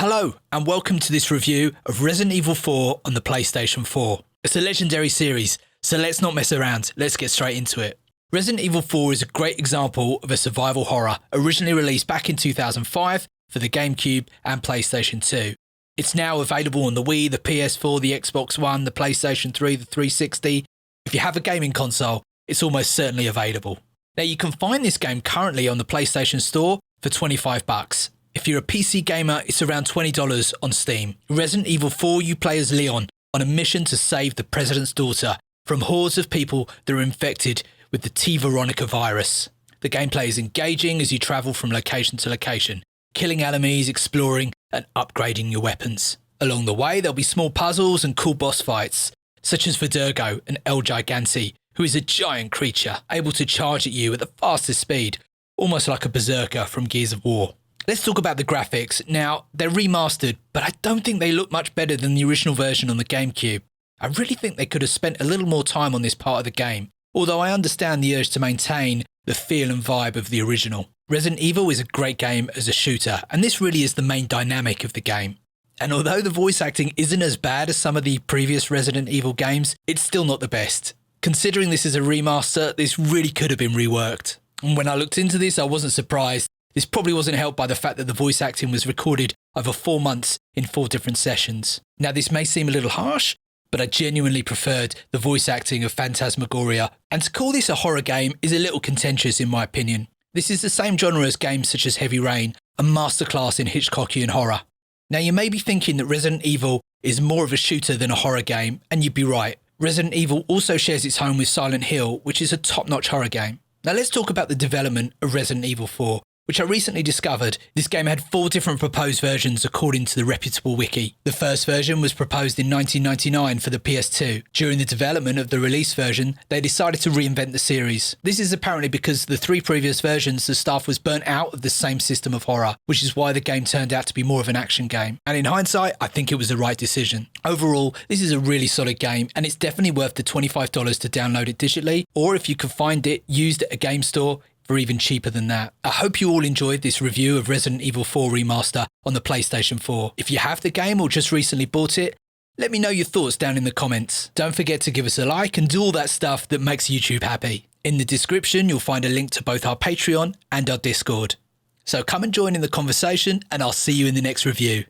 Hello and welcome to this review of Resident Evil 4 on the PlayStation 4. It's a legendary series, so let's not mess around, let's get straight into it. Resident Evil 4 is a great example of a survival horror, originally released back in 2005 for the GameCube and PlayStation 2. It's now available on the Wii, the PS4, the Xbox One, the PlayStation 3, the 360. If you have a gaming console, it's almost certainly available. Now you can find this game currently on the PlayStation Store for $25. If you're a PC gamer, it's around $20 on Steam. Resident Evil 4, you play as Leon on a mission to save the President's daughter from hordes of people that are infected with the T. Veronica virus. The gameplay is engaging as you travel from location to location, killing enemies, exploring and upgrading your weapons. Along the way, there'll be small puzzles and cool boss fights, such as Verdugo and El Gigante, who is a giant creature able to charge at you at the fastest speed, almost like a berserker from Gears of War. Let's talk about the graphics. Now, they're remastered, but I don't think they look much better than the original version on the GameCube. I really think they could have spent a little more time on this part of the game, although I understand the urge to maintain the feel and vibe of the original. Resident Evil is a great game as a shooter, and this really is the main dynamic of the game. And although the voice acting isn't as bad as some of the previous Resident Evil games, it's still not the best. Considering this is a remaster, this really could have been reworked. And when I looked into this, I wasn't surprised. This probably wasn't helped by the fact that the voice acting was recorded over 4 months in 4 different sessions. Now this may seem a little harsh, but I genuinely preferred the voice acting of Phantasmagoria, and to call this a horror game is a little contentious in my opinion. This is the same genre as games such as Heavy Rain, a masterclass in Hitchcockian horror. Now you may be thinking that Resident Evil is more of a shooter than a horror game, and you'd be right. Resident Evil also shares its home with Silent Hill, which is a top-notch horror game. Now let's talk about the development of Resident Evil 4. Which I recently discovered. This game had 4 different proposed versions according to the reputable wiki. The first version was proposed in 1999 for the PS2. During the development of the release version, they decided to reinvent the series. This is apparently because the 3 previous versions, the staff was burnt out of the same system of horror, which is why the game turned out to be more of an action game. And in hindsight, I think it was the right decision. Overall, this is a really solid game, and it's definitely worth the $25 to download it digitally, or if you can find it used at a game store, for even cheaper than that. I hope you all enjoyed this review of Resident Evil 4 Remaster on the PlayStation 4. If you have the game or just recently bought it, let me know your thoughts down in the comments. Don't forget to give us a like and do all that stuff that makes YouTube happy. In the description, you'll find a link to both our Patreon and our Discord. So come and join in the conversation, and I'll see you in the next review.